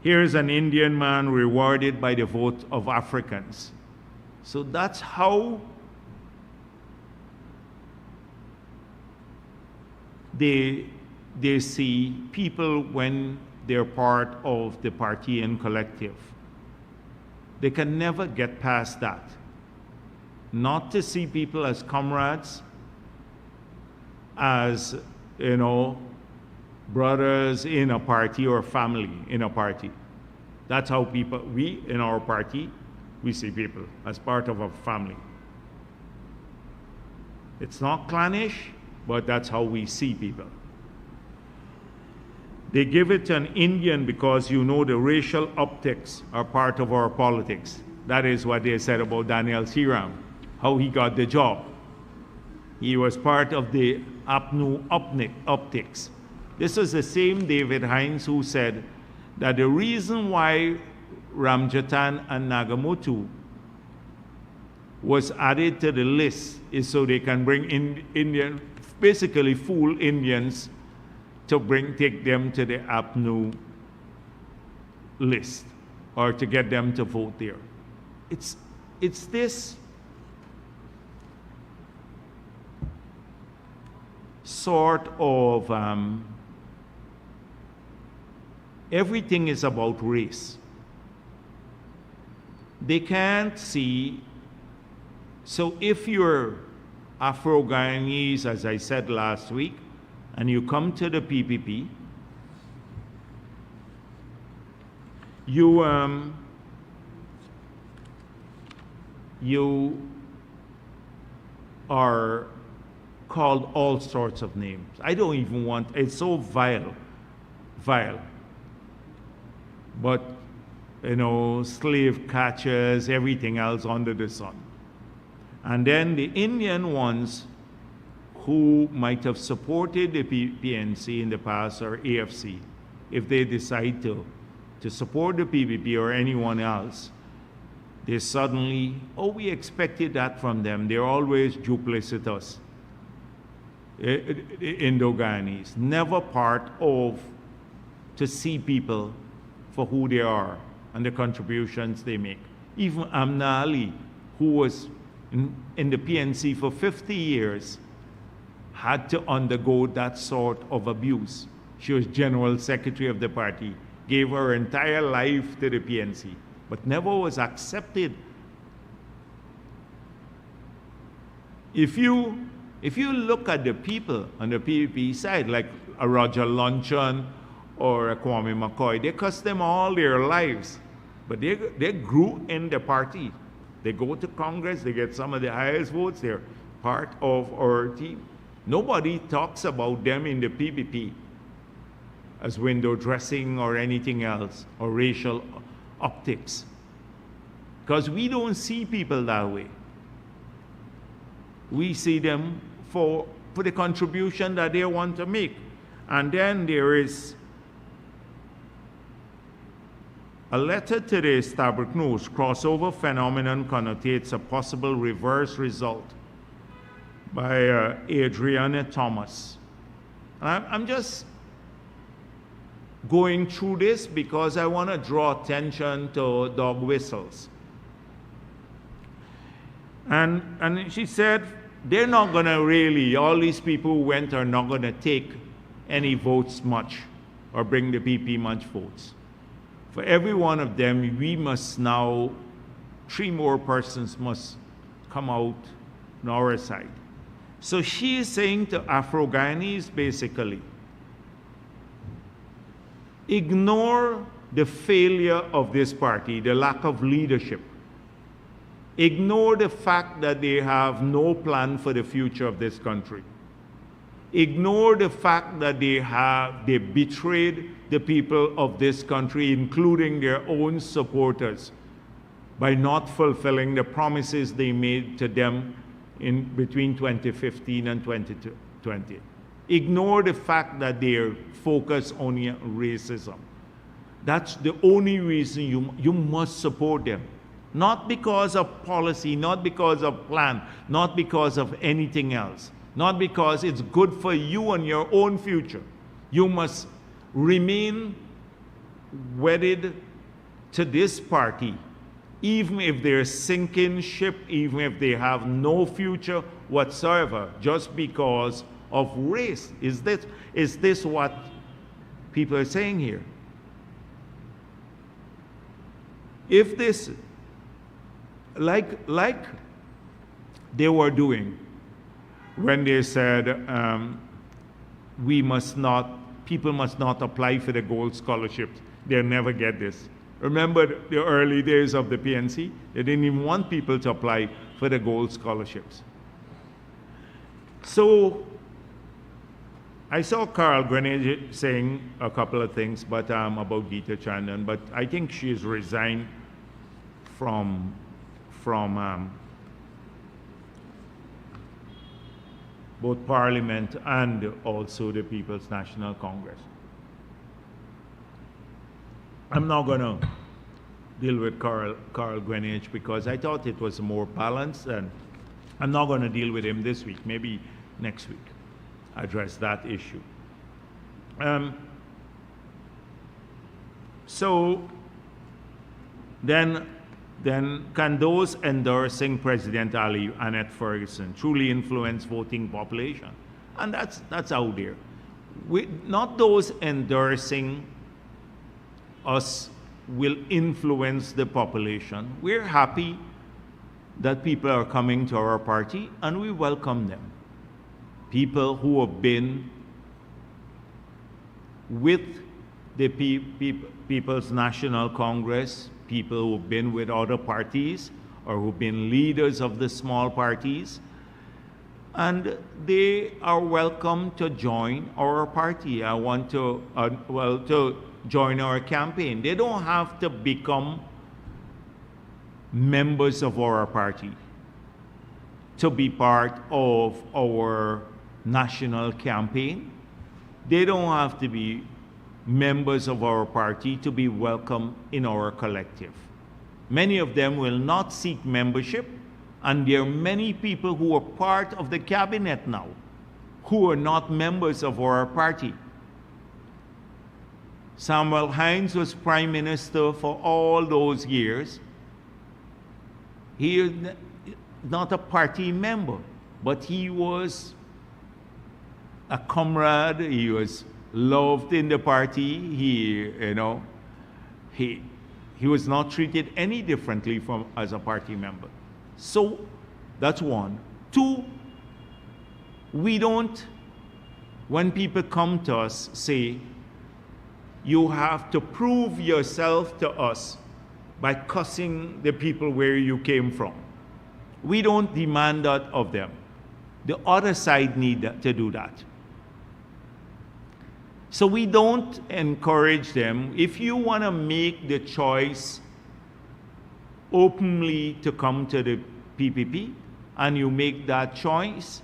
Here is an Indian man rewarded by the vote of Africans. So that's how they see people when they're part of the party and collective. They can never get past that. Not to see people as comrades, as, brothers in a party or family in a party. That's how we in our party, we see people as part of a family. It's not clannish, but that's how we see people. They give it to an Indian because the racial optics are part of our politics. That is what they said about Daniel Seram, how he got the job. He was part of the APNU optics. This was the same David Hines who said that the reason why Ramjatan and Nagamutu was added to the list is so they can bring in basically fool Indians to take them to the APNU list or to get them to vote there. It's this sort of everything is about race. They can't see. So if you're Afro-Guyanese, as I said last week, and you come to the PPP, you are called all sorts of names. I don't even want, it's so vile. But, slave catchers, everything else under the sun. And then the Indian ones who might have supported the PNC in the past or AFC, if they decide to support the PPP or anyone else, they suddenly, oh, we expected that from them. They're always duplicitous. Indo-Guyanese, never part of to see people for who they are and the contributions they make. Even Amna Ali, who was in the PNC for 50 years, had to undergo that sort of abuse. She was general secretary of the party, gave her entire life to the PNC, but never was accepted. If you look at the people on the PPP side, like a Roger Luncheon or a Kwame McCoy, they cost them all their lives, but they grew in the party. They go to Congress, they get some of the highest votes, they're part of our team. Nobody talks about them in the PPP as window dressing or anything else, or racial optics. Because we don't see people that way. We see them for the contribution that they want to make. And then there is a letter to the established news. Crossover phenomenon connotates a possible reverse result, by Adriana Thomas. I'm just going through this because I want to draw attention to dog whistles. And she said, they're not going to really, all these people who went are not going to take any votes much or bring the PP much votes. For every one of them, we must now, 3 more persons must come out on our side. So she is saying to Afro-Guyanese, basically, ignore the failure of this party, the lack of leadership. Ignore the fact that they have no plan for the future of this country. Ignore the fact that they betrayed the people of this country, including their own supporters, by not fulfilling the promises they made to them in between 2015 and 2020. Ignore the fact that they're focused only on racism. That's the only reason you must support them. Not because of policy, not because of plan, not because of anything else. Not because it's good for you and your own future. You must remain wedded to this party, even if they're sinking ship, even if they have no future whatsoever, just because of race. Is this what people are saying here? If this, like they were doing when they said people must not apply for the gold scholarships, they'll never get this. Remember the early days of the PNC? They didn't even want people to apply for the gold scholarships. So I saw Carl Greenidge saying a couple of things about Geeta Chandan, but I think she's resigned from both Parliament and also the People's National Congress. I'm not going to deal with Carl Greenidge because I thought it was more balanced, and I'm not going to deal with him this week. Maybe next week address that issue. So then can those endorsing President Ali, Annette Ferguson, truly influence voting population? And that's out there. Not those endorsing us will influence the population. We're happy that people are coming to our party, and we welcome them. People who have been with the People's National Congress, people who've been with other parties, or who've been leaders of the small parties, and they are welcome to join our party. I want to join our campaign. They don't have to become members of our party. to be part of our national campaign. They don't have to be members of our party to be welcome in our collective. Many of them will not seek membership, and there are many people who are part of the cabinet now who are not members of our party. Samuel Hines was prime minister for all those years. He is not a party member, but he was a comrade. He was loved in the party. He was not treated any differently from as a party member. So that's one. Two, we don't, when people come to us, say, you have to prove yourself to us by cussing the people where you came from. We don't demand that of them. The other side need to do that. So we don't encourage them. If you want to make the choice openly to come to the PPP, and you make that choice,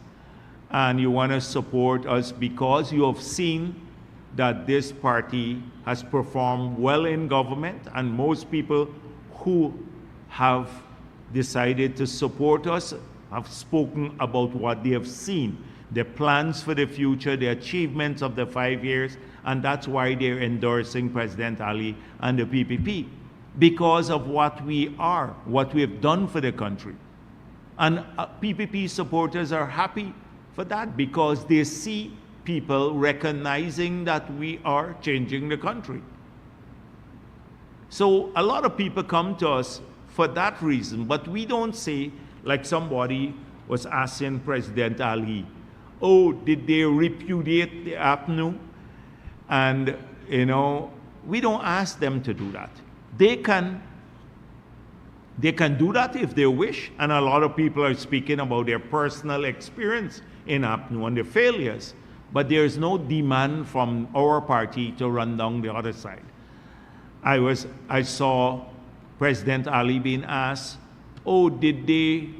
and you want to support us because you have seen that this party has performed well in government, and most people who have decided to support us have spoken about what they have seen, the plans for the future, the achievements of the 5 years, and that's why they're endorsing President Ali and the PPP, because of what we are, what we have done for the country. And PPP supporters are happy for that because they see people recognizing that we are changing the country. So a lot of people come to us for that reason, but we don't say, like somebody was asking President Ali, oh, did they repudiate the APNU? And, we don't ask them to do that. They can do that if they wish, and a lot of people are speaking about their personal experience in APNU and their failures, but there is no demand from our party to run down the other side. I saw President Ali being asked, oh, did they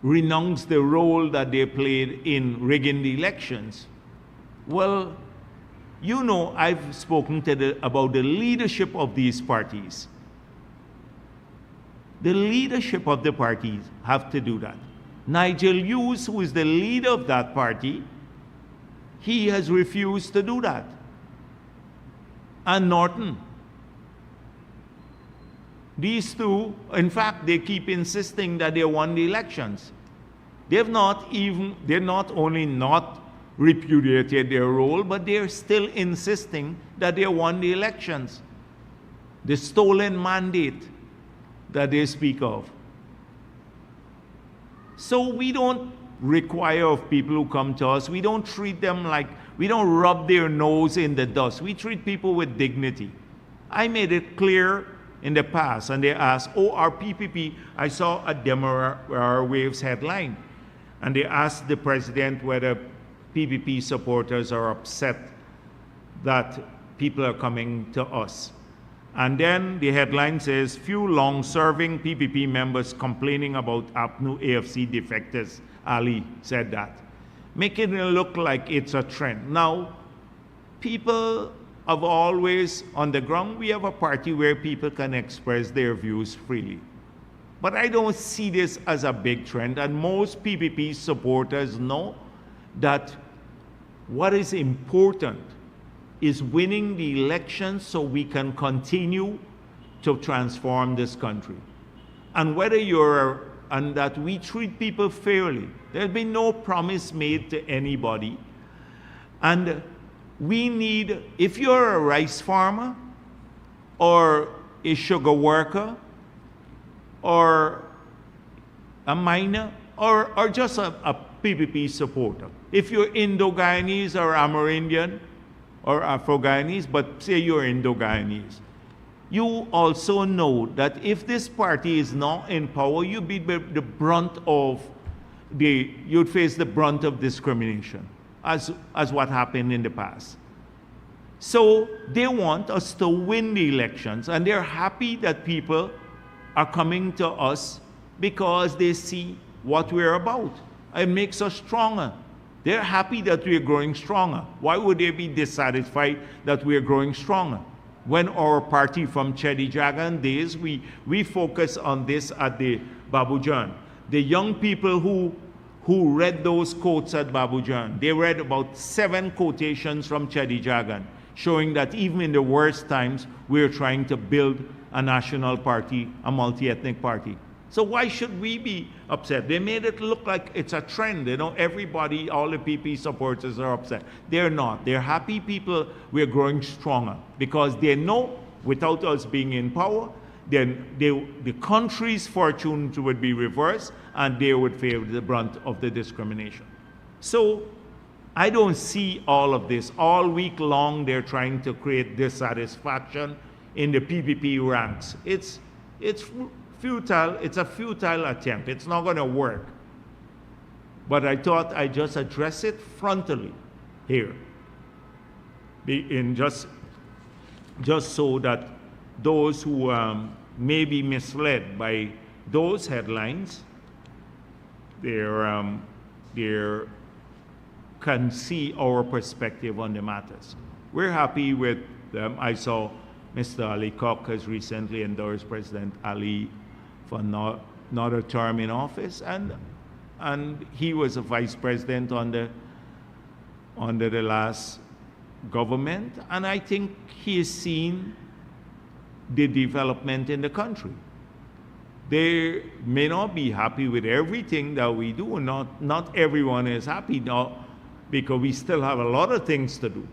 renounce the role that they played in rigging the elections? Well, I've spoken about the leadership of these parties. The leadership of the parties have to do that. Nigel Hughes, who is the leader of that party, he has refused to do that. And Norton. These two, in fact, they keep insisting that they won the elections. They're not only not repudiated their role, but they're still insisting that they won the elections. The stolen mandate that they speak of. So we don't require of people who come to us, we don't treat them like, we don't rub their nose in the dust. We treat people with dignity. I made it clear in the past, and they asked, oh, our PPP, I saw a Democrat Waves headline, and they asked the president whether PPP supporters are upset that people are coming to us. And then the headline says, few long-serving PPP members complaining about APNU AFC defectors. Ali said that, making it look like it's a trend. Now, people have always, on the ground, we have a party where people can express their views freely. But I don't see this as a big trend, and most PPP supporters know that what is important is winning the election so we can continue to transform this country. And and that we treat people fairly. There's been no promise made to anybody. And we need, if you're a rice farmer, or a sugar worker, or a miner, or just a PPP supporter. If you're Indo-Guyanese or Amerindian, or Afro-Guyanese, but say you're Indo-Guyanese, you also know that if this party is not in power, you'd be the brunt of you'd face the brunt of discrimination, as what happened in the past. So they want us to win the elections, and they're happy that people are coming to us because they see what we're about. It makes us stronger. They're happy that we're growing stronger. Why would they be dissatisfied that we're growing stronger? When our party from Chedi Jagan days, we focus on this at the Babujan. The young people who read those quotes at Babujan, they read about 7 quotations from Chedi Jagan, showing that even in the worst times, we're trying to build a national party, a multi-ethnic party. So why should we be upset? They made it look like it's a trend. Everybody, all the PP supporters are upset. They're not. They're happy people. We're growing stronger because they know without us being in power, then the country's fortunes would be reversed and they would feel the brunt of the discrimination. So I don't see all of this. All week long, they're trying to create dissatisfaction in the PPP ranks. It's futile. It's a futile attempt. It's not going to work. But I thought I'd just address it frontally here, just so that those who may be misled by those headlines, they can see our perspective on the matters. We're happy with them. I saw Mr. Ali Koch has recently endorsed President Ali for another term in office, and he was a vice president under the last government, and I think he has seen the development in the country. They may not be happy with everything that we do. Not everyone is happy now because we still have a lot of things to do.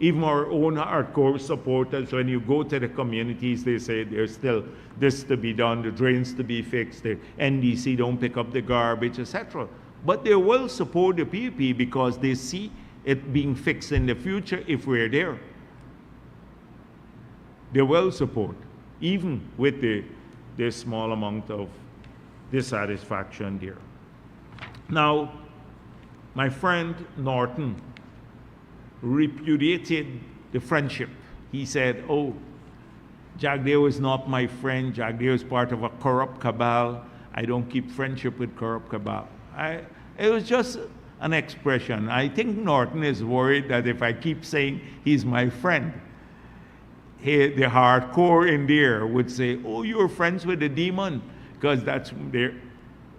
Even our own hardcore supporters, when you go to the communities, they say there's still this to be done, the drains to be fixed, the NDC don't pick up the garbage, etc. But they will support the PPP because they see it being fixed in the future if we're there. They will support, even with the small amount of dissatisfaction there. Now, my friend Norton repudiated the friendship. He said, oh, Jagdeo is not my friend. Jagdeo is part of a corrupt cabal. I don't keep friendship with corrupt cabal. It was just an expression. I think Norton is worried that if I keep saying he's my friend, the hardcore in there would say, oh, you're friends with the demon, because that's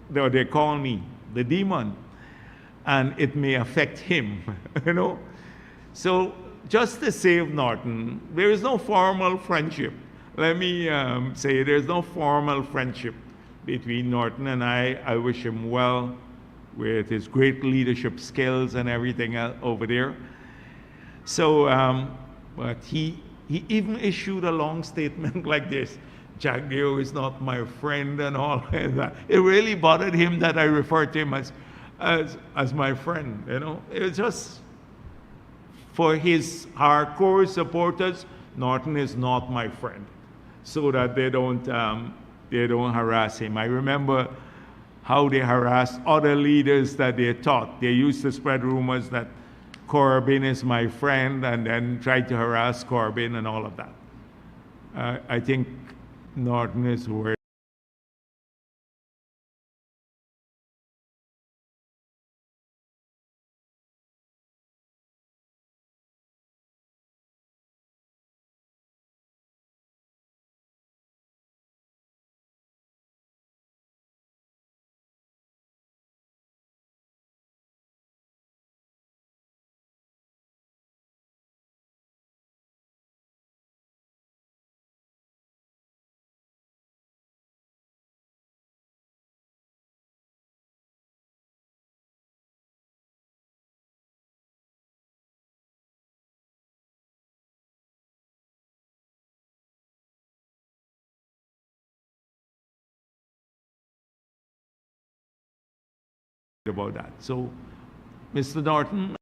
they call me the demon, and it may affect him, So just to save Norton, there is no formal friendship. Let me say there's no formal friendship between Norton and I. I wish him well with his great leadership skills and everything else over there. So, but he even issued a long statement like this: Jagdeo is not my friend and all that. It really bothered him that I referred to him as my friend. It was just for his hardcore supporters. Norton is not my friend, so that they don't harass him. I remember how they harassed other leaders that they thought. They used to spread rumors that Corbyn is my friend and then tried to harass Corbyn and all of that. I think Norton is worried about that. So, Mr. Norton,